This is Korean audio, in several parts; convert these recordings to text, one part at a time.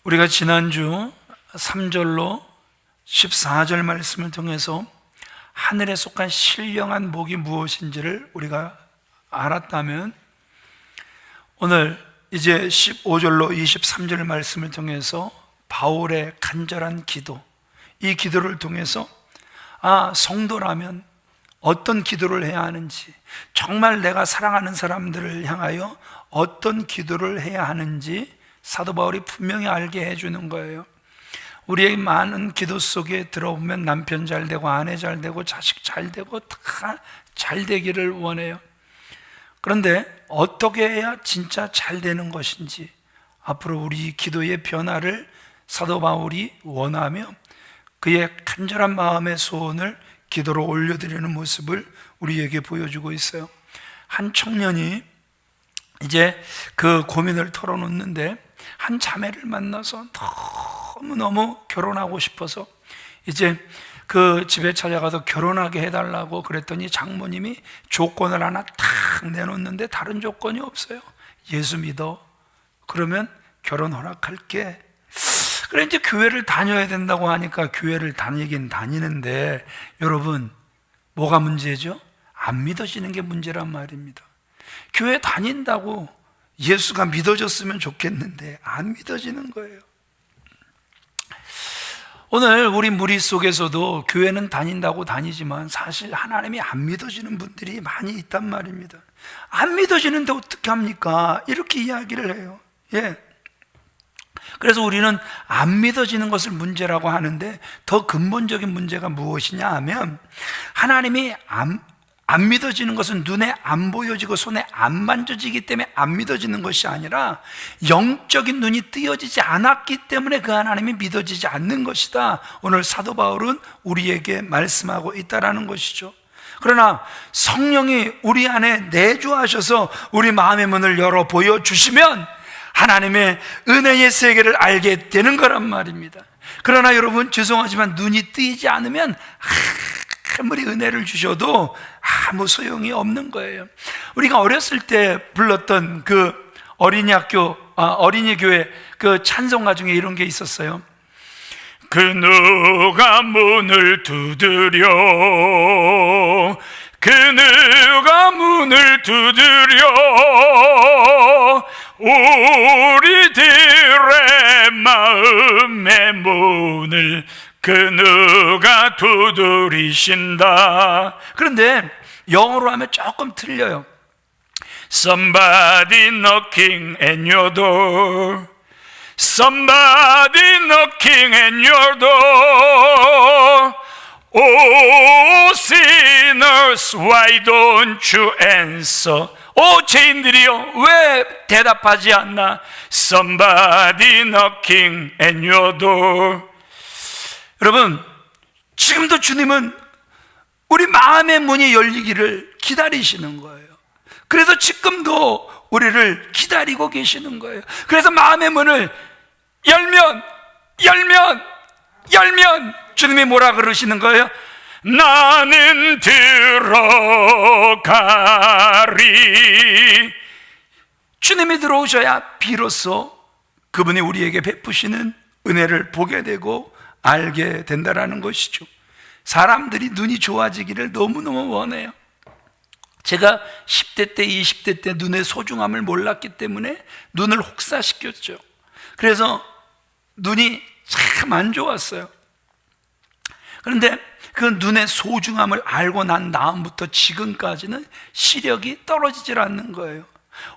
우리가 지난주 3절로 14절 말씀을 통해서 하늘에 속한 신령한 복이 무엇인지를 우리가 알았다면, 오늘 이제 15절로 23절 말씀을 통해서 바울의 간절한 기도, 이 기도를 통해서 성도라면 어떤 기도를 해야 하는지, 정말 내가 사랑하는 사람들을 향하여 어떤 기도를 해야 하는지 사도 바울이 분명히 알게 해주는 거예요. 우리의 많은 기도 속에 들어보면 남편 잘 되고 아내 잘 되고 자식 잘 되고 다 잘 되기를 원해요. 그런데 어떻게 해야 진짜 잘 되는 것인지, 앞으로 우리 기도의 변화를 사도 바울이 원하며 그의 간절한 마음의 소원을 기도로 올려드리는 모습을 우리에게 보여주고 있어요. 한 청년이 이제 그 고민을 털어놓는데, 한 자매를 만나서 너무너무 결혼하고 싶어서 이제 그 집에 찾아가서 결혼하게 해달라고 그랬더니 장모님이 조건을 하나 탁 내놓는데 다른 조건이 없어요. 예수 믿어, 그러면 결혼 허락할게. 그래 이제 교회를 다녀야 된다고 하니까 교회를 다니긴 다니는데, 여러분 뭐가 문제죠? 안 믿어지는 게 문제란 말입니다. 교회 다닌다고 예수가 믿어졌으면 좋겠는데 안 믿어지는 거예요. 오늘 우리 무리 속에서도 교회는 다닌다고 다니지만 사실 하나님이 안 믿어지는 분들이 많이 있단 말입니다. 안 믿어지는데 어떻게 합니까? 이렇게 이야기를 해요. 그래서 우리는 안 믿어지는 것을 문제라고 하는데, 더 근본적인 문제가 무엇이냐 하면, 하나님이 안 믿어지는 것은 눈에 안 보여지고 손에 안 만져지기 때문에 안 믿어지는 것이 아니라, 영적인 눈이 뜨여지지 않았기 때문에 그 하나님이 믿어지지 않는 것이다. 오늘 사도 바울은 우리에게 말씀하고 있다라는 것이죠. 그러나 성령이 우리 안에 내주하셔서 우리 마음의 문을 열어 보여주시면 하나님의 은혜의 세계를 알게 되는 거란 말입니다. 그러나 여러분, 죄송하지만 눈이 뜨이지 않으면 아무리 은혜를 주셔도 아무 소용이 없는 거예요. 우리가 어렸을 때 불렀던 그 어린이 교회 그 찬송가 중에 이런 게 있었어요. 그 누가 문을 두드려, 그 누가 문을 두드려, 우리들의 마음의 문을 그 누가 두드리신다. 그런데 영어로 하면 조금 틀려요. Somebody knocking at your door, Somebody knocking at your door, Oh sinners, why don't you answer? 오 죄인들이여, 왜 대답하지 않나? Somebody knocking at your door. 여러분, 지금도 주님은 우리 마음의 문이 열리기를 기다리시는 거예요. 그래서 지금도 우리를 기다리고 계시는 거예요. 그래서 마음의 문을 열면 주님이 뭐라 그러시는 거예요? 나는 들어가리. 주님이 들어오셔야 비로소 그분이 우리에게 베푸시는 은혜를 보게 되고 알게 된다라는 것이죠. 사람들이 눈이 좋아지기를 너무너무 원해요. 제가 10대 때 20대 때 눈의 소중함을 몰랐기 때문에 눈을 혹사시켰죠. 그래서 눈이 참 안 좋았어요. 그런데 그 눈의 소중함을 알고 난 다음부터 지금까지는 시력이 떨어지질 않는 거예요.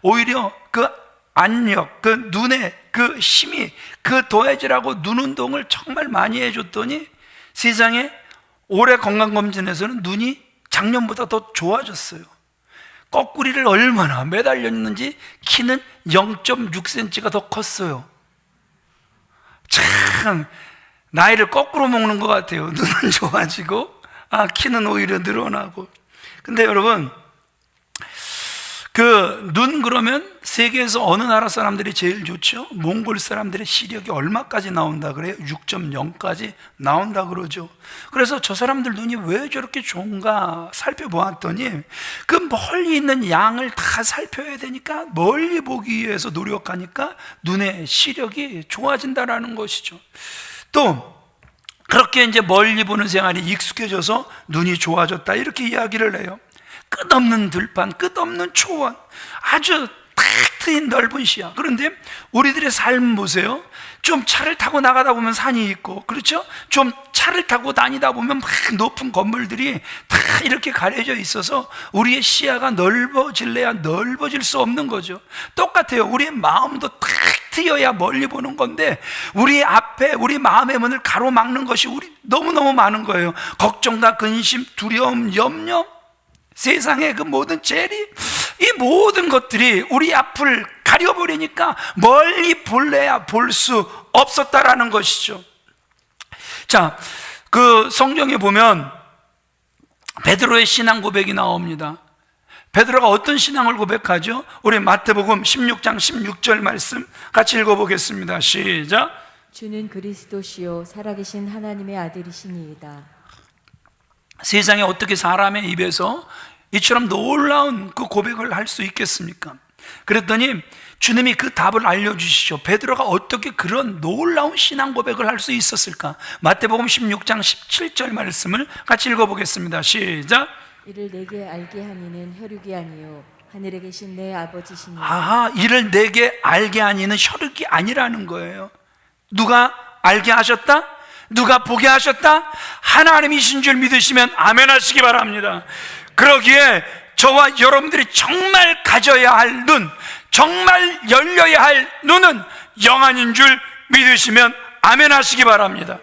오히려 그 안력, 그 눈의 그 힘이 그 더해지라고 눈 운동을 정말 많이 해줬더니 세상에 올해 건강검진에서는 눈이 작년보다 더 좋아졌어요. 거꾸리를 얼마나 매달렸는지 키는 0.6cm가 더 컸어요. 참 나이를 거꾸로 먹는 것 같아요. 눈은 좋아지고 키는 오히려 늘어나고. 근데 여러분, 눈 그러면 세계에서 어느 나라 사람들이 제일 좋죠? 몽골 사람들의 시력이 얼마까지 나온다 그래요? 6.0까지 나온다 그러죠. 그래서 저 사람들 눈이 왜 저렇게 좋은가 살펴보았더니 그 멀리 있는 양을 다 살펴야 되니까 멀리 보기 위해서 노력하니까 눈의 시력이 좋아진다라는 것이죠. 또 그렇게 이제 멀리 보는 생활이 익숙해져서 눈이 좋아졌다 이렇게 이야기를 해요. 끝없는 들판, 끝없는 초원, 아주 탁 트인 넓은 시야. 그런데 우리들의 삶 보세요. 좀 차를 타고 나가다 보면 산이 있고, 그렇죠? 좀 차를 타고 다니다 보면 막 높은 건물들이 다 이렇게 가려져 있어서 우리의 시야가 넓어질래야 넓어질 수 없는 거죠. 똑같아요. 우리의 마음도 탁 트여야 멀리 보는 건데 우리 앞에 우리 마음의 문을 가로막는 것이 우리 너무너무 많은 거예요. 걱정과 근심, 두려움, 염려, 세상의 그 모든 재리, 이 모든 것들이 우리 앞을 가려버리니까 멀리 볼래야 볼 수 없었다라는 것이죠. 자, 그 성경에 보면 베드로의 신앙 고백이 나옵니다. 베드로가 어떤 신앙을 고백하죠? 우리 마태복음 16장 16절 말씀 같이 읽어보겠습니다. 시작. 주는 그리스도시요 살아계신 하나님의 아들이시니이다. 세상에 어떻게 사람의 입에서 이처럼 놀라운 그 고백을 할 수 있겠습니까? 그랬더니 주님이 그 답을 알려주시죠. 베드로가 어떻게 그런 놀라운 신앙 고백을 할 수 있었을까? 마태복음 16장 17절 말씀을 같이 읽어보겠습니다. 시작. 이를 내게 알게 하니는 혈육이 아니요 하늘에 계신 내 아버지시니. 아하, 이를 내게 알게 하니는 혈육이 아니라는 거예요. 누가 알게 하셨다? 누가 보게 하셨다? 하나님이신 줄 믿으시면 아멘 하시기 바랍니다. 그러기에 저와 여러분들이 정말 가져야 할 눈, 정말 열려야 할 눈은 영안인 줄 믿으시면 아멘 하시기 바랍니다.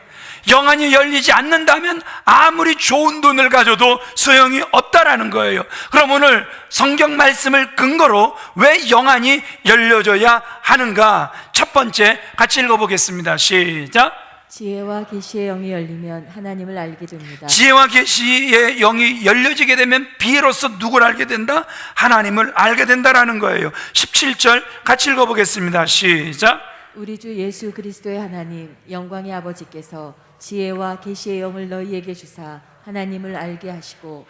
영안이 열리지 않는다면 아무리 좋은 눈을 가져도 소용이 없다라는 거예요. 그럼 오늘 성경 말씀을 근거로 왜 영안이 열려져야 하는가? 첫 번째 같이 읽어보겠습니다. 시작. 지혜와 계시의 영이 열리면 하나님을 알게 됩니다. 지혜와 계시의 영이 열려지게 되면 비로소 누굴 알게 된다? 하나님을 알게 된다라는 거예요. 17절 같이 읽어보겠습니다. 시작. 우리 주 예수 그리스도의 하나님 영광의 아버지께서 지혜와 계시의 영을 너희에게 주사 하나님을 알게 하시고.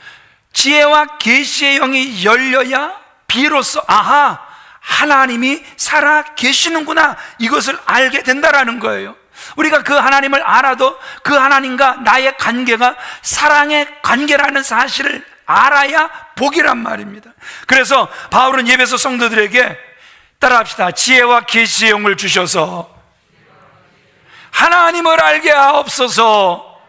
지혜와 계시의 영이 열려야 비로소 아하, 하나님이 살아 계시는구나, 이것을 알게 된다라는 거예요. 우리가 그 하나님을 알아도 그 하나님과 나의 관계가 사랑의 관계라는 사실을 알아야 복이란 말입니다. 그래서 바울은 예배소 성도들에게 따라합시다. 지혜와 계시의 영을 주셔서 하나님을 알게 하옵소서.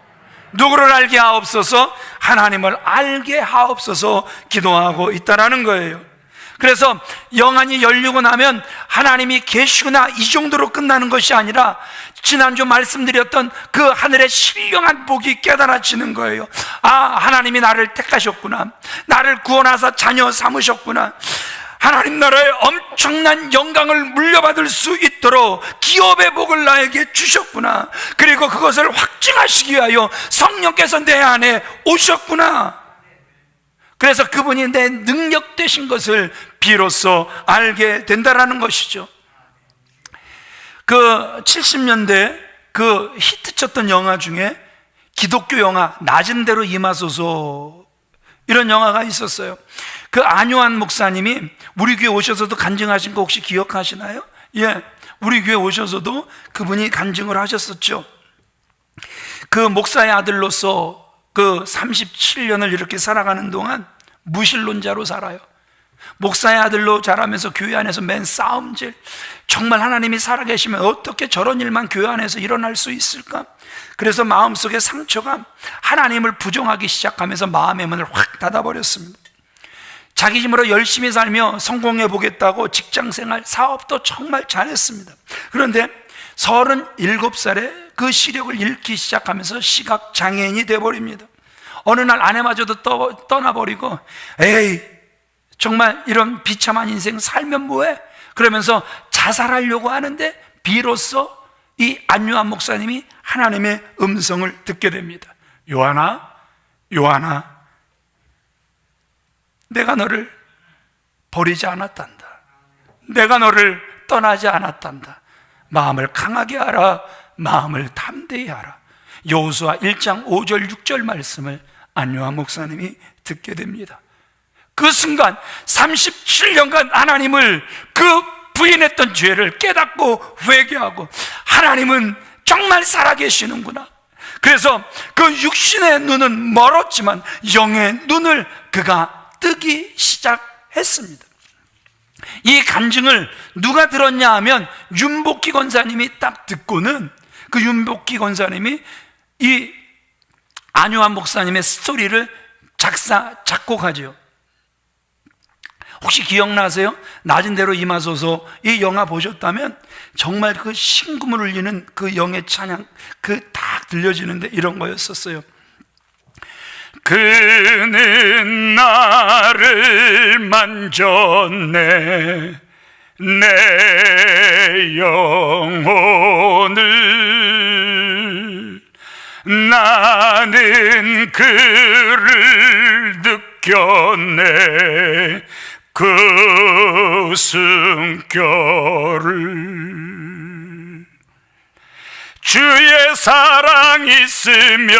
누구를 알게 하옵소서? 하나님을 알게 하옵소서 기도하고 있다라는 거예요. 그래서 영안이 열리고 나면 하나님이 계시구나, 이 정도로 끝나는 것이 아니라 지난주 말씀드렸던 그 하늘의 신령한 복이 깨달아지는 거예요. 아, 하나님이 나를 택하셨구나, 나를 구원하사 자녀 삼으셨구나, 하나님 나라의 엄청난 영광을 물려받을 수 있도록 기업의 복을 나에게 주셨구나, 그리고 그것을 확증하시기 위하여 성령께서 내 안에 오셨구나. 그래서 그분이 내 능력 되신 것을 비로소 알게 된다라는 것이죠. 그 70년대 그 히트쳤던 영화 중에 기독교 영화 낮은 대로 임하소서, 이런 영화가 있었어요. 그 안요한 목사님이 우리 교회 오셔서도 간증하신 거 혹시 기억하시나요? 예, 우리 교회 오셔서도 그분이 간증을 하셨었죠. 그 목사의 아들로서 그 37년을 이렇게 살아가는 동안 무신론자로 살아요. 목사의 아들로 자라면서 교회 안에서 맨 싸움질, 정말 하나님이 살아계시면 어떻게 저런 일만 교회 안에서 일어날 수 있을까? 그래서 마음속에 상처가 하나님을 부정하기 시작하면서 마음의 문을 확 닫아버렸습니다. 자기 힘으로 열심히 살며 성공해 보겠다고 직장생활, 사업도 정말 잘했습니다. 그런데 37살에 그 시력을 잃기 시작하면서 시각장애인이 되어버립니다. 어느 날 아내마저도 떠나버리고, 에이, 정말 이런 비참한 인생 살면 뭐해? 그러면서 자살하려고 하는데 비로소 이 안요한 목사님이 하나님의 음성을 듣게 됩니다. 요한아, 요한아, 내가 너를 버리지 않았단다. 내가 너를 떠나지 않았단다. 마음을 강하게 하라. 마음을 담대히 하라. 여호수아 1장 5절 6절 말씀을 안요한 목사님이 듣게 됩니다. 그 순간 37년간 하나님을 그 부인했던 죄를 깨닫고 회개하고, 하나님은 정말 살아계시는구나. 그래서 그 육신의 눈은 멀었지만 영의 눈을 그가 뜨기 시작했습니다. 이 간증을 누가 들었냐 하면 윤복희 권사님이 딱 듣고는, 그 윤복희 권사님이 이 안요한 목사님의 스토리를 작곡하죠. 혹시 기억나세요? 낮은 대로 임하소서, 이 영화 보셨다면 정말 그 신금을 울리는 그 영의 찬양, 그 딱 들려지는데 이런 거였었어요. 그는 나를 만졌네, 내 영혼을. 나는 그를 느꼈네, 그 숨결을. 주의 사랑 있으면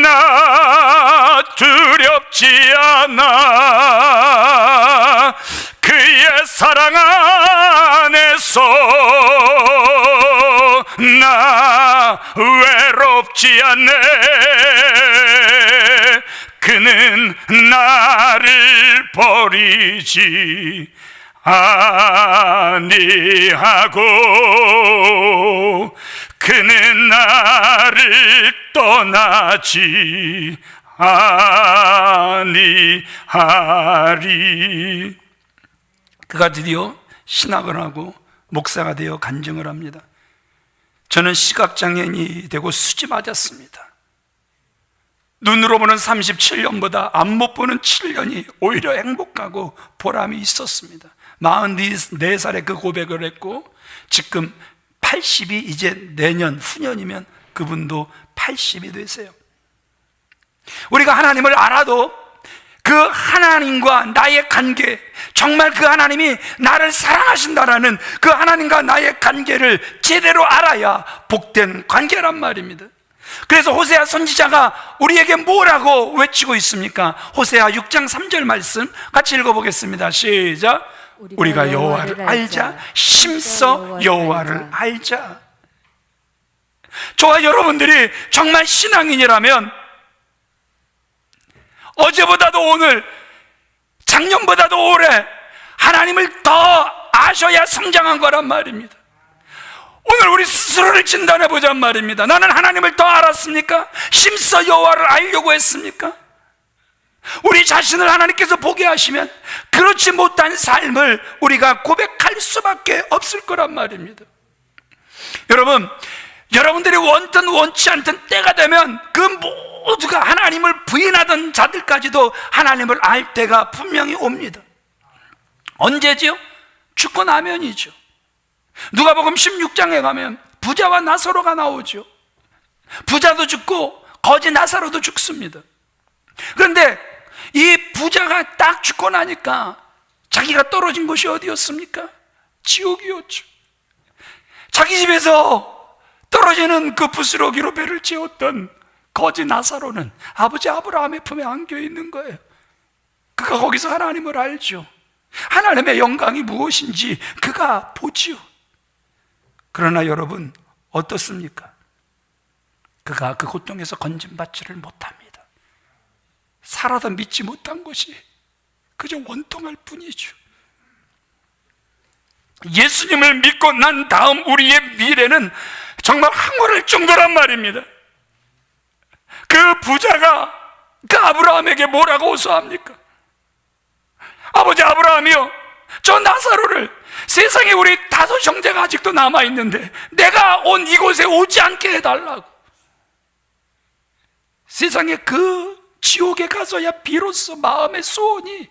나 두렵지 않아. 그의 사랑 안에서 나 외롭지 않네. 그는 나를 버리지 아니하고, 그는 나를 떠나지 아니하리. 그가 드디어 신학을 하고 목사가 되어 간증을 합니다. 저는 시각장애인이 되고 수지 맞았습니다. 눈으로 보는 37년보다 안 못 보는 7년이 오히려 행복하고 보람이 있었습니다. 44살에 그 고백을 했고, 지금 80이 이제 내년 후년이면 그분도 80이 되세요. 우리가 하나님을 알아도 그 하나님과 나의 관계, 정말 그 하나님이 나를 사랑하신다라는 그 하나님과 나의 관계를 제대로 알아야 복된 관계란 말입니다. 그래서 호세아 선지자가 우리에게 뭐라고 외치고 있습니까? 호세아 6장 3절 말씀 같이 읽어보겠습니다. 시작. 우리가 여호와를 알자, 심써 여호와를 알자. 저와 여러분들이 정말 신앙인이라면 어제보다도 오늘, 작년보다도 올해 하나님을 더 아셔야 성장한 거란 말입니다. 오늘 우리 스스로를 진단해 보자는 말입니다. 나는 하나님을 더 알았습니까? 심써 여호와를 알려고 했습니까? 우리 자신을 하나님께서 보게 하시면 그렇지 못한 삶을 우리가 고백할 수밖에 없을 거란 말입니다. 여러분, 여러분들이 원든 원치 않든 때가 되면 그 모두가 하나님을 부인하던 자들까지도 하나님을 알 때가 분명히 옵니다. 언제지요? 죽고 나면이죠. 누가복음 16장에 가면 부자와 나사로가 나오죠. 부자도 죽고 거지 나사로도 죽습니다. 그런데 이 부자가 딱 죽고 나니까 자기가 떨어진 곳이 어디였습니까? 지옥이었죠. 자기 집에서 떨어지는 그 부스러기로 배를 채웠던 거지 나사로는 아버지 아브라함의 품에 안겨 있는 거예요. 그가 거기서 하나님을 알죠. 하나님의 영광이 무엇인지 그가 보지요. 그러나 여러분 어떻습니까? 그가 그 고통에서 건짐받지를 못합니다. 살아도 믿지 못한 것이 그저 원통할 뿐이죠. 예수님을 믿고 난 다음 우리의 미래는 정말 황홀할 정도란 말입니다. 그 부자가 그 아브라함에게 뭐라고 호소합니까? 아버지 아브라함이요, 저 나사로를, 세상에 우리 5 형제가 아직도 남아있는데 내가 온 이곳에 오지 않게 해달라고. 세상에 그 지옥에 가서야 비로소 마음의 소원이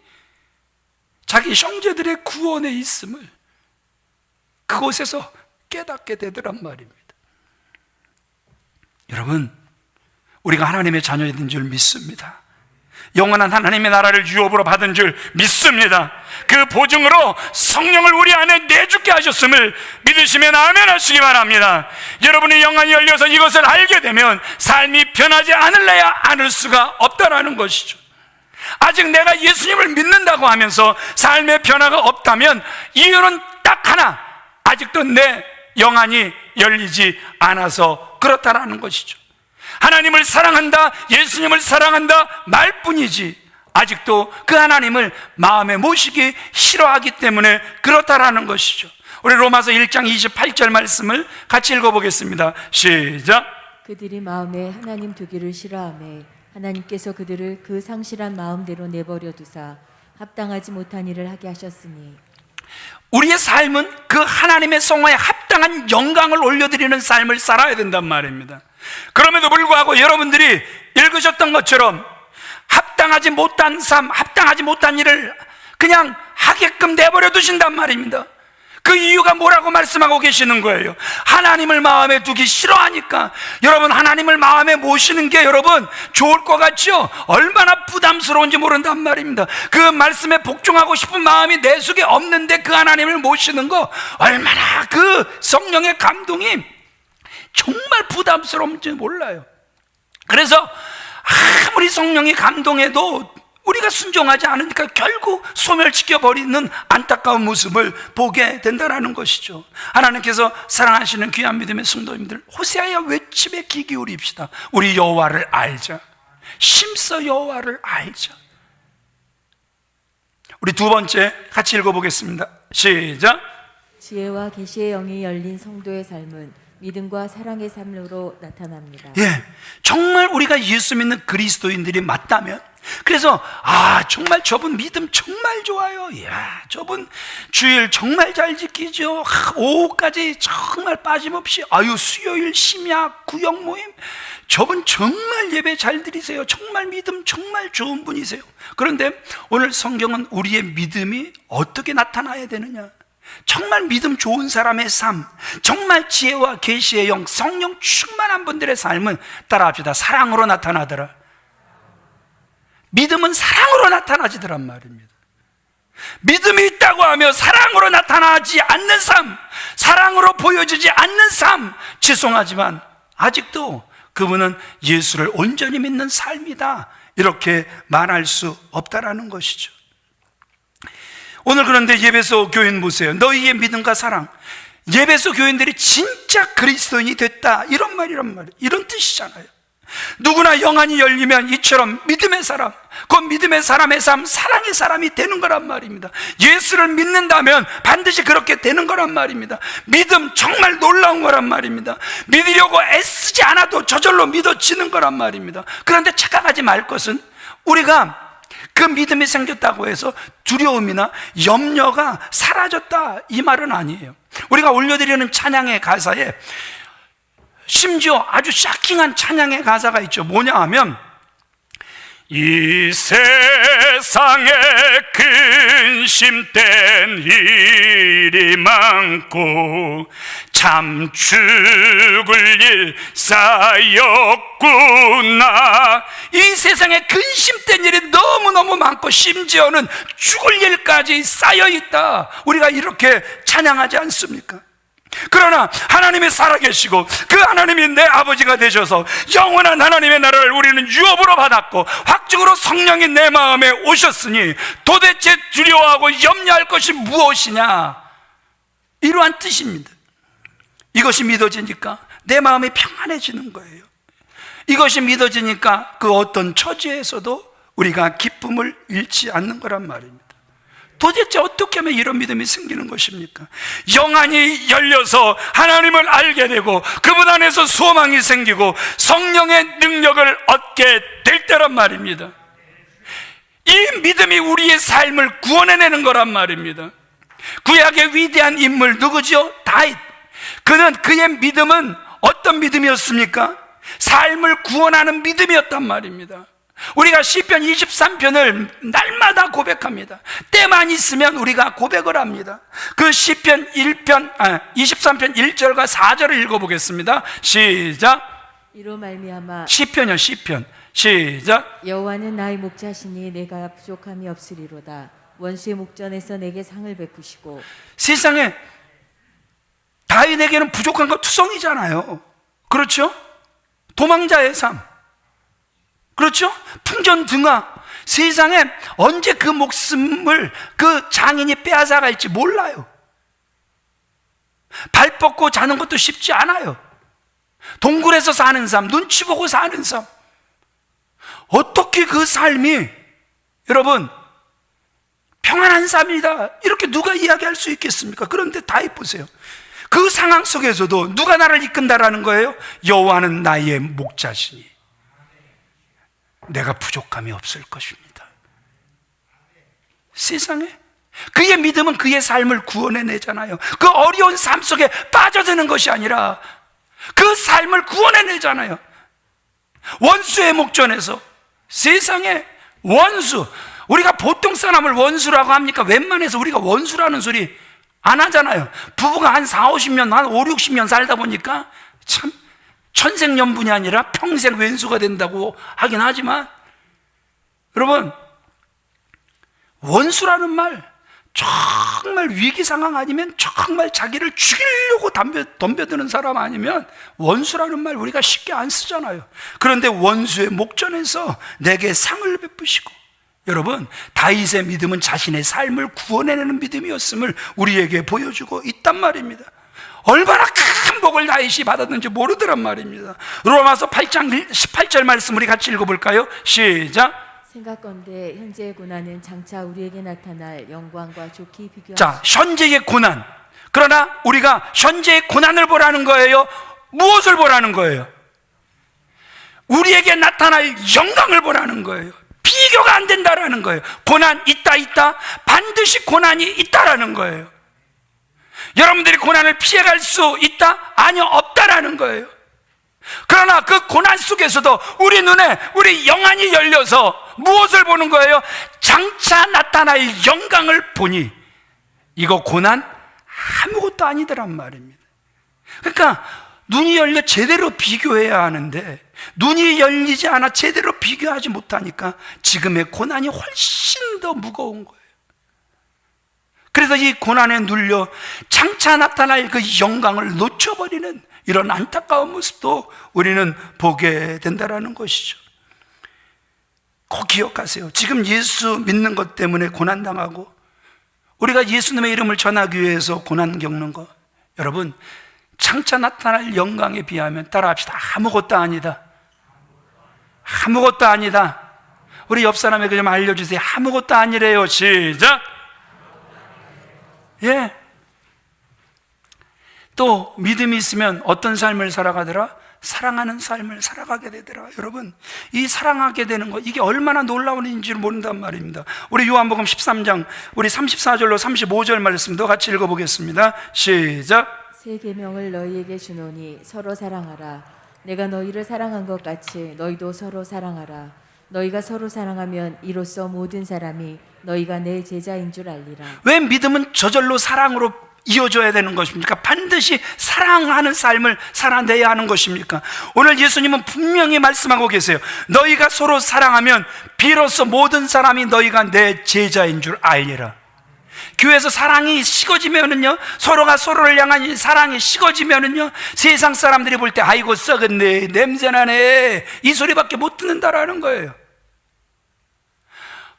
자기 형제들의 구원에 있음을 그곳에서 깨닫게 되더란 말입니다. 여러분, 우리가 하나님의 자녀인 줄 믿습니다. 영원한 하나님의 나라를 유업으로 받은 줄 믿습니다. 그 보증으로 성령을 우리 안에 내주게 하셨음을 믿으시면 아멘 하시기 바랍니다. 여러분의 영안이 열려서 이것을 알게 되면 삶이 변하지 않을래야 않을 수가 없다라는 것이죠. 아직 내가 예수님을 믿는다고 하면서 삶의 변화가 없다면 이유는 딱 하나, 아직도 내 영안이 열리지 않아서 그렇다라는 것이죠. 하나님을 사랑한다, 예수님을 사랑한다 말뿐이지 아직도 그 하나님을 마음에 모시기 싫어하기 때문에 그렇다라는 것이죠. 우리 로마서 1장 28절 말씀을 같이 읽어보겠습니다. 시작. 그들이 마음에 하나님 두기를 싫어하매 하나님께서 그들을 그 상실한 마음대로 내버려 두사 합당하지 못한 일을 하게 하셨으니. 우리의 삶은 그 하나님의 성화에 합당한 영광을 올려드리는 삶을 살아야 된단 말입니다. 그럼에도 불구하고 여러분들이 읽으셨던 것처럼 합당하지 못한 삶, 합당하지 못한 일을 그냥 하게끔 내버려 두신단 말입니다. 그 이유가 뭐라고 말씀하고 계시는 거예요? 하나님을 마음에 두기 싫어하니까. 여러분, 하나님을 마음에 모시는 게 여러분 좋을 것 같죠? 얼마나 부담스러운지 모른단 말입니다. 그 말씀에 복종하고 싶은 마음이 내 속에 없는데 그 하나님을 모시는 거 얼마나 그 성령의 감동이 정말 부담스러운지 몰라요. 그래서 아무리 성령이 감동해도 우리가 순종하지 않으니까 결국 소멸시켜버리는 안타까운 모습을 보게 된다는 것이죠. 하나님께서 사랑하시는 귀한 믿음의 성도님들, 호세아야 외침에 귀 기울입시다. 우리 여호와를 알자. 심써 여호와를 알자. 우리 두 번째 같이 읽어보겠습니다. 시작. 지혜와 계시의 영이 열린 성도의 삶은 믿음과 사랑의 삶으로 나타납니다. 예, 정말 우리가 예수 믿는 그리스도인들이 맞다면, 그래서 정말 저분 믿음 정말 좋아요. 이야, 저분 주일 정말 잘 지키죠. 오후까지 정말 빠짐없이 수요일 심야 구역 모임, 저분 정말 예배 잘 드리세요. 정말 믿음 정말 좋은 분이세요. 그런데 오늘 성경은 우리의 믿음이 어떻게 나타나야 되느냐, 정말 믿음 좋은 사람의 삶, 정말 지혜와 계시의 영, 성령 충만한 분들의 삶은 따라합시다. 사랑으로 나타나더라. 믿음은 사랑으로 나타나지더란 말입니다. 믿음이 있다고 하며 사랑으로 나타나지 않는 삶, 사랑으로 보여지지 않는 삶, 죄송하지만 아직도 그분은 예수를 온전히 믿는 삶이다, 이렇게 말할 수 없다라는 것이죠. 오늘 그런데 예배소 교인 보세요. 너희의 믿음과 사랑, 예배소 교인들이 진짜 그리스도인이 됐다, 이런 말이란 말이에요. 이런 뜻이잖아요. 누구나 영안이 열리면 이처럼 믿음의 사람, 그 믿음의 사람의 삶, 사랑의 사람이 되는 거란 말입니다. 예수를 믿는다면 반드시 그렇게 되는 거란 말입니다. 믿음 정말 놀라운 거란 말입니다. 믿으려고 애쓰지 않아도 저절로 믿어지는 거란 말입니다. 그런데 착각하지 말 것은, 우리가 그 믿음이 생겼다고 해서 두려움이나 염려가 사라졌다, 이 말은 아니에요. 우리가 올려드리는 찬양의 가사에 심지어 아주 샤킹한 찬양의 가사가 있죠. 뭐냐 하면, 이 세상에 근심된 일이 많고 참 죽을 일 쌓였구나. 이 세상에 근심된 일이 너무너무 많고 심지어는 죽을 일까지 쌓여있다, 우리가 이렇게 찬양하지 않습니까? 그러나 하나님이 살아계시고 그 하나님이 내 아버지가 되셔서 영원한 하나님의 나라를 우리는 유업으로 받았고 확증으로 성령이 내 마음에 오셨으니 도대체 두려워하고 염려할 것이 무엇이냐, 이러한 뜻입니다. 이것이 믿어지니까 내 마음이 평안해지는 거예요. 이것이 믿어지니까 그 어떤 처지에서도 우리가 기쁨을 잃지 않는 거란 말입니다. 도대체 어떻게 하면 이런 믿음이 생기는 것입니까? 영안이 열려서 하나님을 알게 되고 그분 안에서 소망이 생기고 성령의 능력을 얻게 될 때란 말입니다. 이 믿음이 우리의 삶을 구원해내는 거란 말입니다. 구약의 위대한 인물 누구죠? 다윗. 그의 믿음은 어떤 믿음이었습니까? 삶을 구원하는 믿음이었단 말입니다. 우리가 시편 23편을 날마다 고백합니다. 때만 있으면 우리가 고백을 합니다. 그 시편 23편 1절과 4절을 읽어보겠습니다. 시작. 이로 말미암아 시편이요, 시편 시작. 여호와는 나의 목자시니 내가 부족함이 없으리로다. 원수의 목전에서 내게 상을 베푸시고. 세상에 다윗에게는 부족한 거 투성이잖아요. 그렇죠? 도망자의 삶, 그렇죠? 풍전등화. 세상에 언제 그 목숨을 그 장인이 빼앗아갈지 몰라요. 발 뻗고 자는 것도 쉽지 않아요. 동굴에서 사는 삶, 눈치 보고 사는 삶. 어떻게 그 삶이 여러분 평안한 삶이다 이렇게 누가 이야기할 수 있겠습니까? 그런데 다윗 보세요. 그 상황 속에서도 누가 나를 이끈다라는 거예요? 여호와는 나의 목자시니 내가 부족함이 없을 것입니다. 세상에 그의 믿음은 그의 삶을 구원해내잖아요. 그 어려운 삶 속에 빠져드는 것이 아니라 그 삶을 구원해내잖아요. 원수의 목전에서. 세상에 원수, 우리가 보통 사람을 원수라고 합니까? 웬만해서 우리가 원수라는 소리 안 하잖아요. 부부가 한 4, 50년, 한 5, 60년 살다 보니까 참 천생연분이 아니라 평생 왼수가 된다고 하긴 하지만, 여러분 원수라는 말 정말 위기 상황 아니면 정말 자기를 죽이려고 덤벼드는 사람 아니면 원수라는 말 우리가 쉽게 안 쓰잖아요. 그런데 원수의 목전에서 내게 상을 베푸시고, 여러분 다윗의 믿음은 자신의 삶을 구원해내는 믿음이었음을 우리에게 보여주고 있단 말입니다. 얼마나 큰 복을 다윗이 받았는지 모르더란 말입니다. 로마서 8장 18절 말씀 우리 같이 읽어볼까요? 시작. 생각건대 현재의 고난은 장차 우리에게 나타날 영광과 좋게 비교하시. 자, 현재의 고난. 그러나 우리가 현재의 고난을 보라는 거예요? 무엇을 보라는 거예요? 우리에게 나타날 영광을 보라는 거예요. 비교가 안 된다라는 거예요. 고난 있다. 반드시 고난이 있다라는 거예요. 여러분들이 고난을 피해갈 수 있다? 아니요, 없다라는 거예요. 그러나 그 고난 속에서도 우리 눈에 우리 영안이 열려서 무엇을 보는 거예요? 장차 나타날 영광을 보니 이거 고난 아무것도 아니더란 말입니다. 그러니까 눈이 열려 제대로 비교해야 하는데 눈이 열리지 않아 제대로 비교하지 못하니까 지금의 고난이 훨씬 더 무거운 거예요. 그래서 이 고난에 눌려 장차 나타날 그 영광을 놓쳐버리는 이런 안타까운 모습도 우리는 보게 된다는 것이죠. 꼭 기억하세요. 지금 예수 믿는 것 때문에 고난당하고 우리가 예수님의 이름을 전하기 위해서 고난 겪는 것, 여러분 장차 나타날 영광에 비하면 따라합시다. 아무것도 아니다. 아무것도 아니다. 우리 옆 사람에게 좀 알려주세요. 아무것도 아니래요. 시작. 예. 또 믿음이 있으면 어떤 삶을 살아가더라? 사랑하는 삶을 살아가게 되더라. 여러분 이 사랑하게 되는 것, 이게 얼마나 놀라운 일인지를 모른단 말입니다. 우리 요한복음 13장 우리 34절로 35절 말씀도 같이 읽어보겠습니다. 시작. 새 계명을 너희에게 주노니 서로 사랑하라. 내가 너희를 사랑한 것 같이 너희도 서로 사랑하라. 너희가 서로 사랑하면 이로써 모든 사람이 너희가 내 제자인 줄 알리라. 왜 믿음은 저절로 사랑으로 이어져야 되는 것입니까? 반드시 사랑하는 삶을 살아내야 하는 것입니까? 오늘 예수님은 분명히 말씀하고 계세요. 너희가 서로 사랑하면 비로소 모든 사람이 너희가 내 제자인 줄 알리라. 교회에서 사랑이 식어지면은요, 서로가 서로를 향한 이 사랑이 식어지면은요, 세상 사람들이 볼 때 아이고 썩었네, 냄새나네, 이 소리밖에 못 듣는다라는 거예요.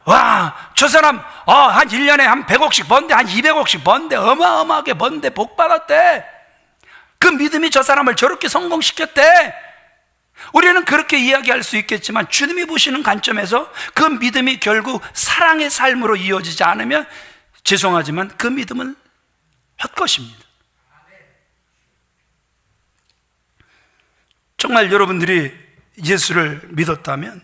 와, 저 사람 한 1년에 한 100억씩 번데, 한 200억씩 번데, 어마어마하게 번데 복 받았대. 그 믿음이 저 사람을 저렇게 성공시켰대. 우리는 그렇게 이야기할 수 있겠지만 주님이 보시는 관점에서 그 믿음이 결국 사랑의 삶으로 이어지지 않으면 죄송하지만 그 믿음은 헛것입니다. 정말 여러분들이 예수를 믿었다면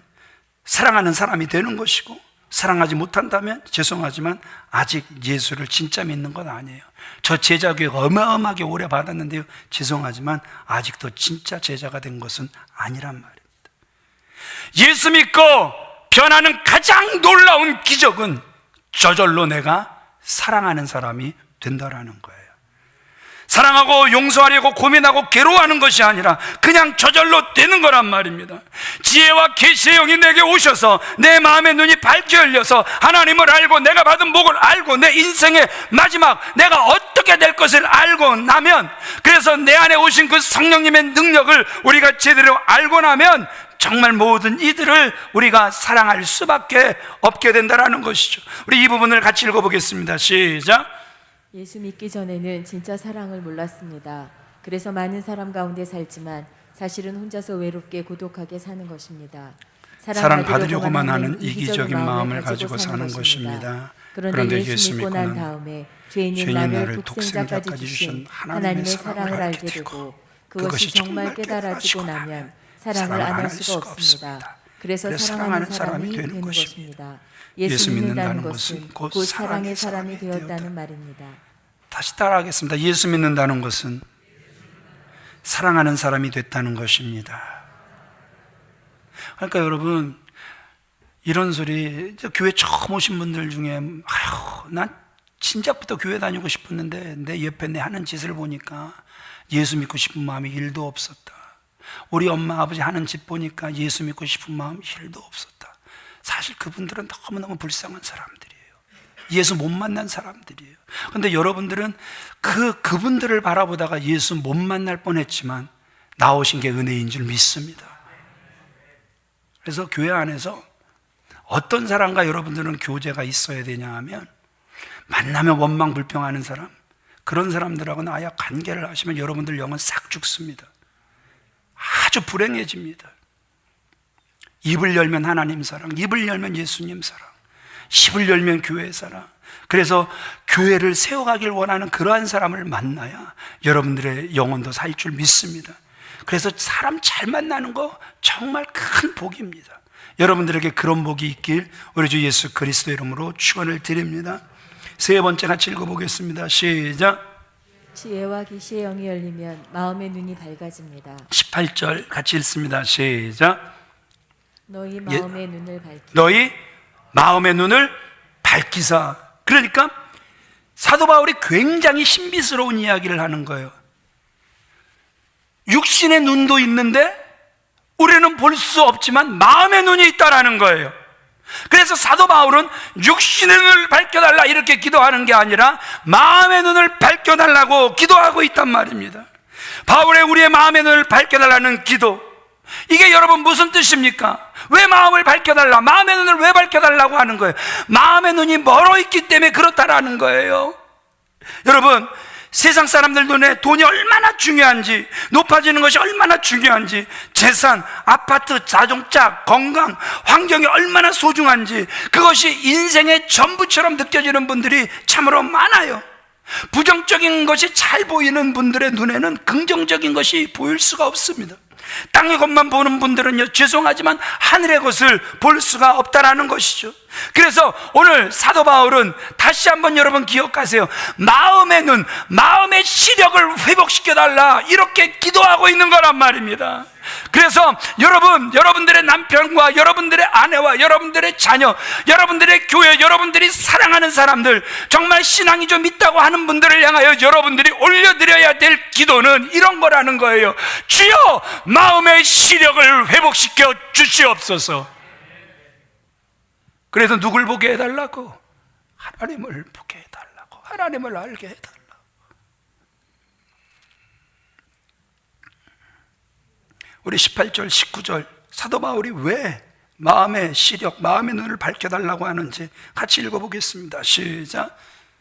사랑하는 사람이 되는 것이고, 사랑하지 못한다면 죄송하지만 아직 예수를 진짜 믿는 건 아니에요. 저 제자 교육 어마어마하게 오래 받았는데요, 죄송하지만 아직도 진짜 제자가 된 것은 아니란 말입니다. 예수 믿고 변하는 가장 놀라운 기적은 저절로 내가 사랑하는 사람이 된다라는 거예요. 사랑하고 용서하려고 고민하고 괴로워하는 것이 아니라 그냥 저절로 되는 거란 말입니다. 지혜와 계시의 영이 내게 오셔서 내 마음의 눈이 밝게 열려서 하나님을 알고 내가 받은 복을 알고 내 인생의 마지막 내가 어떻게 될 것을 알고 나면, 그래서 내 안에 오신 그 성령님의 능력을 우리가 제대로 알고 나면 정말 모든 이들을 우리가 사랑할 수밖에 없게 된다는 것이죠. 우리 이 부분을 같이 읽어보겠습니다. 시작. 예수 믿기 전에는 진짜 사랑을 몰랐습니다. 그래서 많은 사람 가운데 살지만 사실은 혼자서 외롭게 고독하게 사는 것입니다. 사랑받으려고만 하는 이기적인 마음을 가지고 사는 것입니다. 그런데 예수 믿고 난 다음에 죄인인 나를 독생자까지 주신 하나님의 사랑을 알게 되고 그것이 정말 깨달아지고 나면 사랑을 안 할 수가 없습니다. 그래서 사랑하는 사람이 되는 것입니다. 예수 믿는다는 것은 곧 사랑의 사람이 되었다는 말입니다. 다시 따라하겠습니다. 예수 믿는다는 것은 사랑하는 사람이 됐다는 것입니다. 그러니까 여러분, 이런 소리, 교회 처음 오신 분들 중에 아휴, 난 진작부터 교회 다니고 싶었는데 내 옆에 내 하는 짓을 보니까 예수 믿고 싶은 마음이 1도 없었다. 우리 엄마 아버지 하는 짓 보니까 예수 믿고 싶은 마음이 1도 없었다. 사실 그분들은 너무너무 불쌍한 사람들이에요. 예수 못 만난 사람들이에요. 그런데 여러분들은 그분들을 바라보다가 예수 못 만날 뻔했지만 나오신 게 은혜인 줄 믿습니다. 그래서 교회 안에서 어떤 사람과 여러분들은 교제가 있어야 되냐 하면, 만나면 원망불평하는 사람, 그런 사람들하고는 아예 관계를 하시면 여러분들 영은 싹 죽습니다. 아주 불행해집니다. 입을 열면 하나님 사랑, 입을 열면 예수님 사랑, 입을 열면 교회 사랑. 그래서 교회를 세워가길 원하는 그러한 사람을 만나야 여러분들의 영혼도 살 줄 믿습니다. 그래서 사람 잘 만나는 거 정말 큰 복입니다. 여러분들에게 그런 복이 있길 우리 주 예수 그리스도 이름으로 축원을 드립니다. 세 번째 같이 읽어보겠습니다. 시작. 지혜와 계시의 영이 열리면 마음의 눈이 밝아집니다. 18절 같이 읽습니다. 시작. 너희 마음의 눈을 밝히. 너희 마음의 눈을 밝히사. 그러니까 사도 바울이 굉장히 신비스러운 이야기를 하는 거예요. 육신의 눈도 있는데 우리는 볼 수 없지만 마음의 눈이 있다라는 거예요. 그래서 사도 바울은 육신의 눈을 밝혀달라 이렇게 기도하는 게 아니라 마음의 눈을 밝혀달라고 기도하고 있단 말입니다. 바울의 우리의 마음의 눈을 밝혀달라는 기도, 이게 여러분 무슨 뜻입니까? 왜 마음을 밝혀달라, 마음의 눈을 왜 밝혀달라고 하는 거예요? 마음의 눈이 멀어있기 때문에 그렇다라는 거예요. 여러분, 세상 사람들 눈에 돈이 얼마나 중요한지, 높아지는 것이 얼마나 중요한지, 재산, 아파트, 자동차, 건강, 환경이 얼마나 소중한지, 그것이 인생의 전부처럼 느껴지는 분들이 참으로 많아요. 부정적인 것이 잘 보이는 분들의 눈에는 긍정적인 것이 보일 수가 없습니다. 땅의 것만 보는 분들은요, 죄송하지만 하늘의 것을 볼 수가 없다라는 것이죠. 그래서 오늘 사도 바울은 다시 한번 여러분 기억하세요. 마음의 눈, 마음의 시력을 회복시켜달라 이렇게 기도하고 있는 거란 말입니다. 그래서 여러분들의 남편과 여러분들의 아내와 여러분들의 자녀, 여러분들의 교회, 여러분들이 사랑하는 사람들, 정말 신앙이 좀 있다고 하는 분들을 향하여 여러분들이 올려드려야 될 기도는 이런 거라는 거예요. 주여, 마음의 시력을 회복시켜 주시옵소서. 그래서 누굴 보게 해달라고? 하나님을 보게 해달라고, 하나님을 알게 해달라고. 우리 18절, 19절 사도 바울이 왜 마음의 시력, 마음의 눈을 밝혀달라고 하는지 같이 읽어보겠습니다. 시작.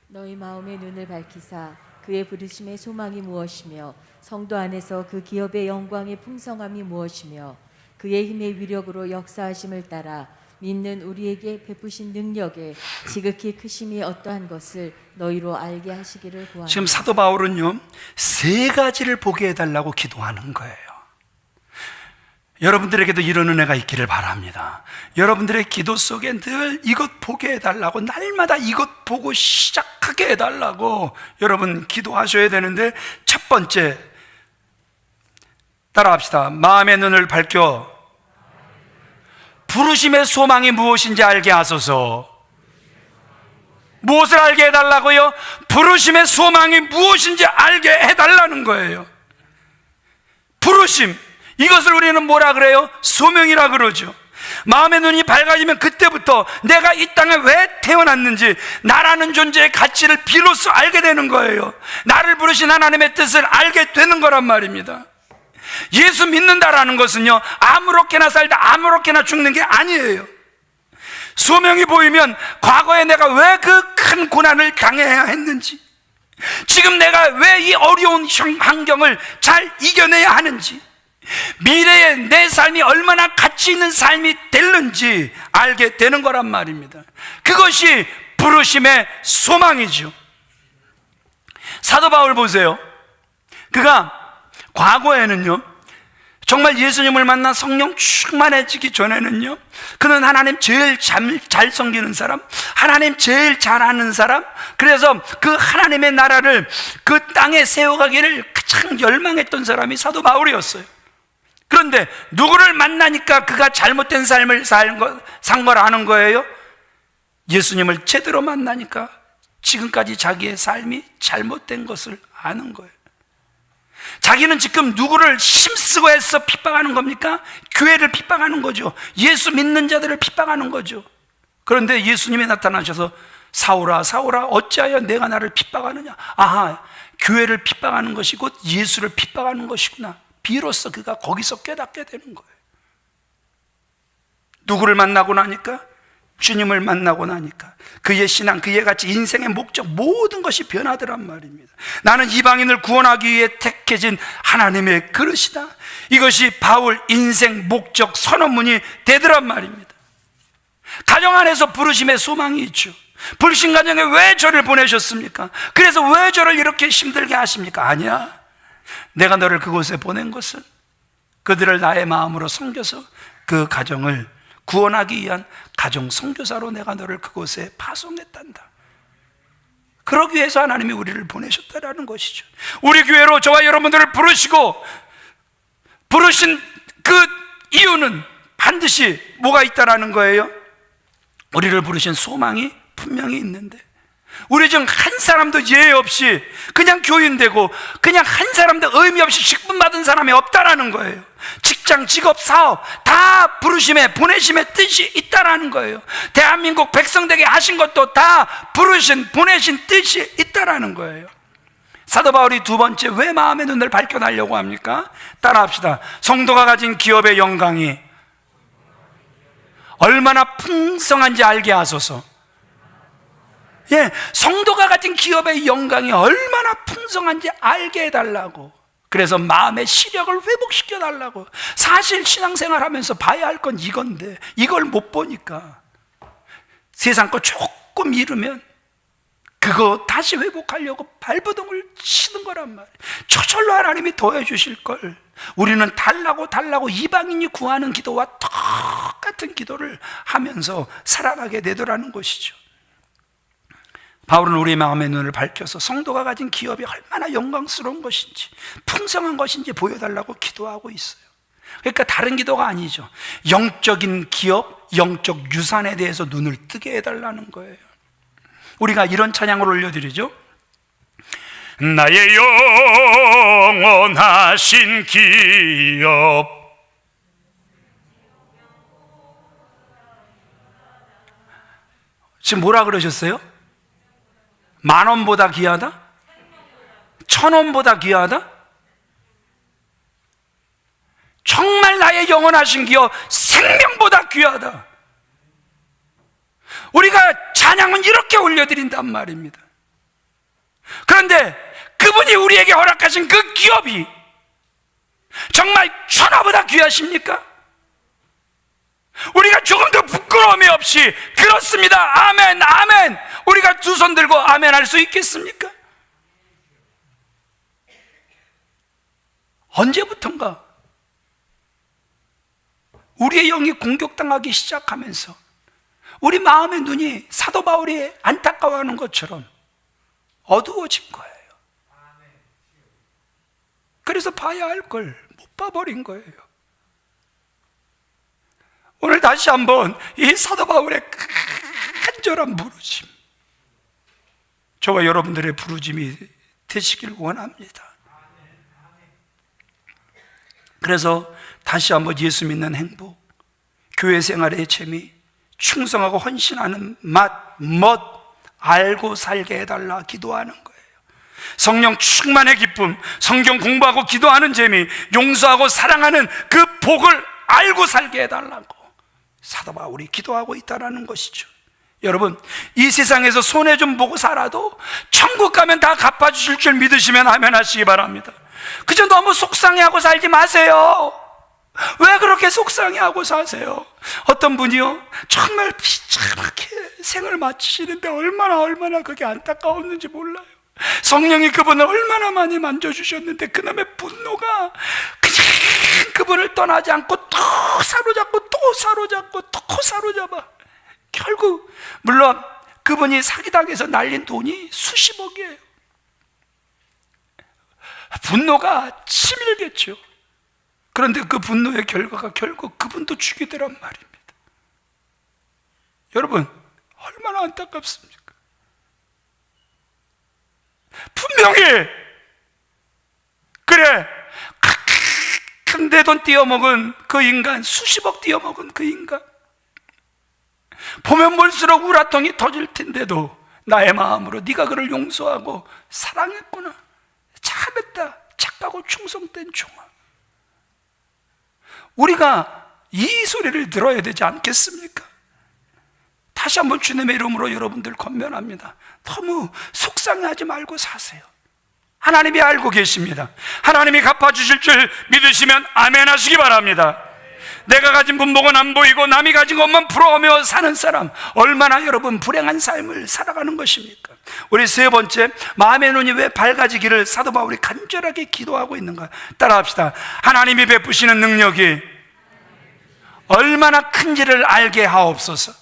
너희 마음의 눈을 밝히사 그의 부르심의 소망이 무엇이며 성도 안에서 그 기업의 영광의 풍성함이 무엇이며 그의 힘의 위력으로 역사하심을 따라 믿는 우리에게 베푸신 능력에 지극히 크심이 어떠한 것을 너희로 알게 하시기를 구합니다. 지금 사도 바울은요, 세 가지를 보게 해달라고 기도하는 거예요. 여러분들에게도 이런 은혜가 있기를 바랍니다. 여러분들의 기도 속에 늘 이것 보게 해달라고, 날마다 이것 보고 시작하게 해달라고 여러분 기도하셔야 되는데, 첫 번째 따라합시다. 마음의 눈을 밝혀 부르심의 소망이 무엇인지 알게 하소서. 무엇을 알게 해달라고요? 부르심의 소망이 무엇인지 알게 해달라는 거예요. 부르심, 이것을 우리는 뭐라 그래요? 소명이라 그러죠. 마음의 눈이 밝아지면 그때부터 내가 이 땅에 왜 태어났는지, 나라는 존재의 가치를 비로소 알게 되는 거예요. 나를 부르신 하나님의 뜻을 알게 되는 거란 말입니다. 예수 믿는다라는 것은요, 아무렇게나 살다 아무렇게나 죽는 게 아니에요. 소명이 보이면 과거에 내가 왜 그 큰 고난을 당해야 했는지, 지금 내가 왜 이 어려운 환경을 잘 이겨내야 하는지, 미래에 내 삶이 얼마나 가치 있는 삶이 될는지 알게 되는 거란 말입니다. 그것이 부르심의 소망이죠. 사도 바울 보세요. 그가 과거에는요, 정말 예수님을 만나 성령 충만해지기 전에는요, 그는 하나님 제일 잘 섬기는 사람, 하나님 제일 잘하는 사람, 그래서 그 하나님의 나라를 그 땅에 세워가기를 가장 열망했던 사람이 사도 바울이었어요. 그런데 누구를 만나니까 그가 잘못된 삶을 산 걸 아는 거예요? 예수님을 제대로 만나니까 지금까지 자기의 삶이 잘못된 것을 아는 거예요. 자기는 지금 누구를 힘쓰고 해서 핍박하는 겁니까? 교회를 핍박하는 거죠. 예수 믿는 자들을 핍박하는 거죠. 그런데 예수님이 나타나셔서 사울아 사울아 어찌하여 내가 나를 핍박하느냐. 아하, 교회를 핍박하는 것이 곧 예수를 핍박하는 것이구나. 비로소 그가 거기서 깨닫게 되는 거예요. 누구를 만나고 나니까? 주님을 만나고 나니까 그의 신앙, 그의 가치, 인생의 목적, 모든 것이 변하더란 말입니다. 나는 이방인을 구원하기 위해 택해진 하나님의 그릇이다. 이것이 바울 인생 목적 선언문이 되더란 말입니다. 가정 안에서 부르심의 소망이 있죠. 불신 가정에 왜 저를 보내셨습니까? 그래서 왜 저를 이렇게 힘들게 하십니까? 아니야, 내가 너를 그곳에 보낸 것은 그들을 나의 마음으로 섬겨서 그 가정을 구원하기 위한 가정 선교사로 내가 너를 그곳에 파송했단다. 그러기 위해서 하나님이 우리를 보내셨다라는 것이죠. 우리 교회로 저와 여러분들을 부르신 그 이유는 반드시 뭐가 있다라는 거예요? 우리를 부르신 소망이 분명히 있는데, 우리 중 한 사람도 예외 없이 그냥 교인되고 그냥 한 사람도 의미 없이 직분 받은 사람이 없다라는 거예요. 직장, 직업, 사업 다 부르심의, 보내심의 뜻이 있다라는 거예요. 대한민국 백성 되게 하신 것도 다 부르신, 보내신 뜻이 있다라는 거예요. 사도 바울이 두 번째 왜 마음의 눈을 밝혀달라고 합니까? 따라합시다. 성도가 가진 기업의 영광이 얼마나 풍성한지 알게 하소서. 예, 성도가 가진 기업의 영광이 얼마나 풍성한지 알게 해달라고. 그래서 마음의 시력을 회복시켜 달라고. 사실 신앙생활 하면서 봐야 할 건 이건데 이걸 못 보니까 세상 거 조금 잃으면 그거 다시 회복하려고 발버둥을 치는 거란 말이에요. 저절로 하나님이 더해 주실 걸. 우리는 달라고 이방인이 구하는 기도와 똑같은 기도를 하면서 살아가게 되더라는 것이죠. 바울은 우리의 마음의 눈을 밝혀서 성도가 가진 기업이 얼마나 영광스러운 것인지, 풍성한 것인지 보여달라고 기도하고 있어요. 그러니까 다른 기도가 아니죠. 영적인 기업, 영적 유산에 대해서 눈을 뜨게 해달라는 거예요. 우리가 이런 찬양을 올려드리죠. 나의 영원하신 기업, 지금 뭐라 그러셨어요? 10,000원보다 귀하다? 1,000원보다 귀하다? 정말 나의 영원하신 기업, 생명보다 귀하다. 우리가 찬양은 이렇게 올려드린단 말입니다. 그런데 그분이 우리에게 허락하신 그 기업이 정말 천하보다 귀하십니까? 우리가 조금도 부끄러움이 없이 그렇습니다, 아멘, 아멘, 우리가 두 손 들고 아멘 할 수 있겠습니까? 언제부턴가 우리의 영이 공격당하기 시작하면서 우리 마음의 눈이 사도 바울이 안타까워하는 것처럼 어두워진 거예요. 그래서 봐야 할 걸 못 봐버린 거예요. 오늘 다시 한번 이 사도 바울의 간절한 부르심, 저와 여러분들의 부르짐이 되시길 원합니다. 그래서 다시 한번 예수 믿는 행복, 교회 생활의 재미, 충성하고 헌신하는 멋 알고 살게 해달라 기도하는 거예요. 성령 충만의 기쁨, 성경 공부하고 기도하는 재미, 용서하고 사랑하는 그 복을 알고 살게 해달라고 사도 바울이 기도하고 있다는 것이죠. 여러분, 이 세상에서 손해 좀 보고 살아도 천국 가면 다 갚아주실 줄 믿으시면 아멘 하시기 바랍니다. 그저 너무 속상해하고 살지 마세요. 왜 그렇게 속상해하고 사세요? 어떤 분이요, 정말 비참하게 생을 마치시는데 얼마나 그게 안타까웠는지 몰라요. 성령이 그분을 얼마나 많이 만져주셨는데 그놈의 분노가 그냥 그분을 떠나지 않고 또 사로잡고 또 사로잡고 또 사로잡아. 결국 물론 그분이 사기당해서 날린 돈이 수십억이에요. 분노가 치밀겠죠. 그런데 그 분노의 결과가 결국 그분도 죽이더란 말입니다. 여러분, 얼마나 안타깝습니까? 분명히 그래, 큰데 돈 띄어먹은 그 인간, 수십억 띄어먹은 그 인간, 보면 볼수록 우라통이 터질 텐데도 나의 마음으로 네가 그를 용서하고 사랑했구나, 잘했다, 착하고 충성된 종아. 우리가 이 소리를 들어야 되지 않겠습니까? 다시 한번 주님의 이름으로 여러분들 권면합니다. 너무 속상해하지 말고 사세요. 하나님이 알고 계십니다. 하나님이 갚아주실 줄 믿으시면 아멘 하시기 바랍니다. 내가 가진 분복은 안 보이고 남이 가진 것만 부러워하며 사는 사람, 얼마나 여러분 불행한 삶을 살아가는 것입니까? 우리 세 번째, 마음의 눈이 왜 밝아지기를 사도 바울이 간절하게 기도하고 있는가? 따라합시다. 하나님이 베푸시는 능력이 얼마나 큰지를 알게 하옵소서.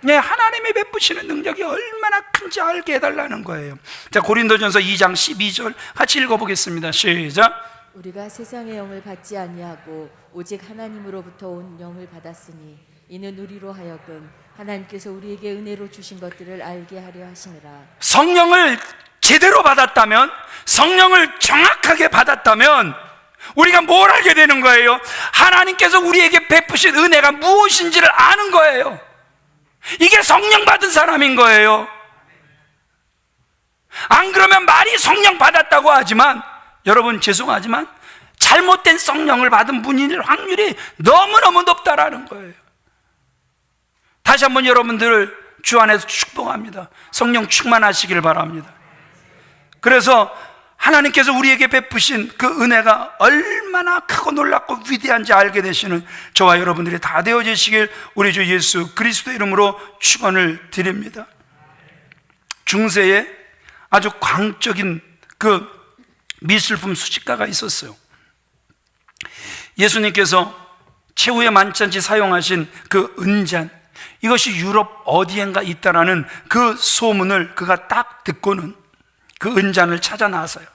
네, 하나님이 베푸시는 능력이 얼마나 큰지 알게 해달라는 거예요. 자, 고린도전서 2장 12절 같이 읽어보겠습니다. 시작. 우리가 세상의 영을 받지 아니하고 오직 하나님으로부터 온 영을 받았으니 이는 우리로 하여금 하나님께서 우리에게 은혜로 주신 것들을 알게 하려 하시느라. 성령을 제대로 받았다면, 성령을 정확하게 받았다면 우리가 뭘 알게 되는 거예요? 하나님께서 우리에게 베푸신 은혜가 무엇인지를 아는 거예요. 이게 성령 받은 사람인 거예요. 안 그러면 말이 성령 받았다고 하지만, 여러분 죄송하지만 잘못된 성령을 받은 분일 확률이 너무너무 높다라는 거예요. 다시 한번 여러분들을 주 안에서 축복합니다. 성령 충만하시길 바랍니다. 그래서 하나님께서 우리에게 베푸신 그 은혜가 얼마나 크고 놀랍고 위대한지 알게 되시는 저와 여러분들이 다 되어지시길 우리 주 예수 그리스도의 이름으로 축원을 드립니다. 중세에 아주 광적인 그 미술품 수집가가 있었어요. 예수님께서 최후의 만찬지 사용하신 그 은잔, 이것이 유럽 어디엔가 있다라는 그 소문을 그가 딱 듣고는 그 은잔을 찾아 나서요.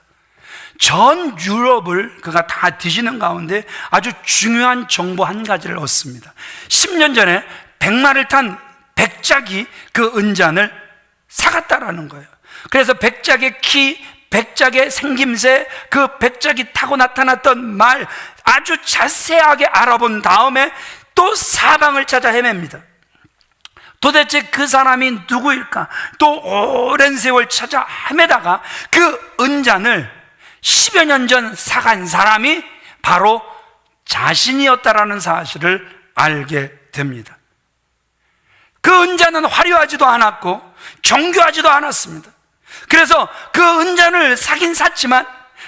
전 유럽을 그가 다 뒤지는 가운데 아주 중요한 정보 한 가지를 얻습니다. 10년 전에 백마를 탄 백작이 그 은잔을 사갔다라는 거예요. 그래서 백작의 키, 백작의 생김새, 그 백작이 타고 나타났던 말 아주 자세하게 알아본 다음에 또 사방을 찾아 헤맵니다. 도대체 그 사람이 누구일까? 또 오랜 세월 찾아 헤매다가 그 은잔을 10여 년 전 사간 사람이 바로 자신이었다라는 사실을 알게 됩니다. 그 은잔은 화려하지도 않았고 정교하지도 않았습니다. 그래서 그 은잔을 사긴 샀지만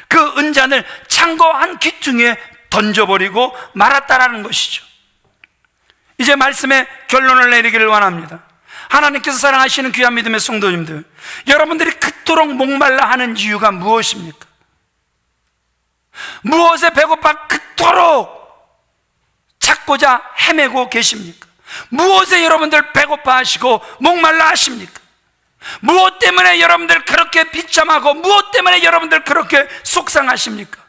그 은잔을 창고 한 귀퉁이에 던져버리고 말았다라는 것이죠. 이제 말씀의 결론을 내리기를 원합니다. 하나님께서 사랑하시는 귀한 믿음의 성도님들, 여러분들이 그토록 목말라 하는 이유가 무엇입니까? 무엇에 배고파 그토록 찾고자 헤매고 계십니까? 무엇에 여러분들 배고파 하시고 목말라 하십니까? 무엇 때문에 여러분들 그렇게 비참하고 무엇 때문에 여러분들 그렇게 속상하십니까?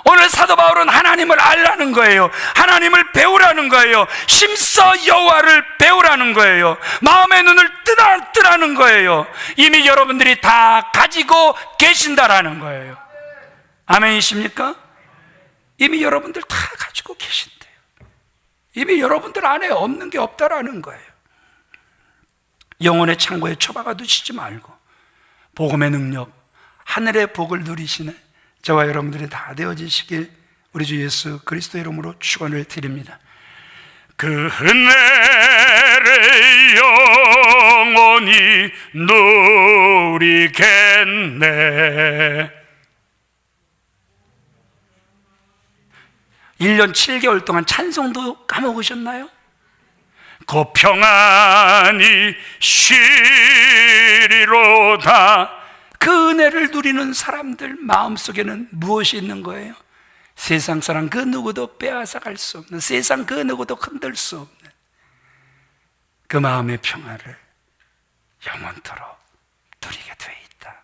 오늘 사도 바울은 하나님을 알라는 거예요. 하나님을 배우라는 거예요. 힘써 여호와를 배우라는 거예요. 마음의 눈을 뜨라는 거예요. 이미 여러분들이 다 가지고 계신다라는 거예요. 아멘이십니까? 이미 여러분들 다 가지고 계신대요. 이미 여러분들 안에 없는 게 없다라는 거예요. 영혼의 창고에 처박아 두시지 말고 복음의 능력, 하늘의 복을 누리시는 저와 여러분들이 다 되어지시길 우리 주 예수 그리스도 이름으로 축원을 드립니다. 그 은혜를 영원히 누리겠네. 1년 7개월 동안 찬송도 까먹으셨나요? 그 평안이 쉬리로다. 그 은혜를 누리는 사람들 마음속에는 무엇이 있는 거예요? 세상 사람 그 누구도 빼앗아갈 수 없는, 세상 그 누구도 흔들 수 없는 그 마음의 평화를 영원토록 누리게 돼 있다.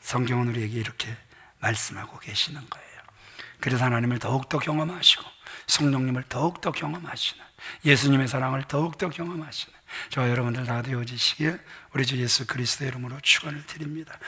성경은 우리에게 이렇게 말씀하고 계시는 거예요. 그래서 하나님을 더욱더 경험하시고 성령님을 더욱더 경험하시는, 예수님의 사랑을 더욱더 경험하시는 저와 여러분들 다 되어지시길 우리 주 예수 그리스도의 이름으로 축원을 드립니다.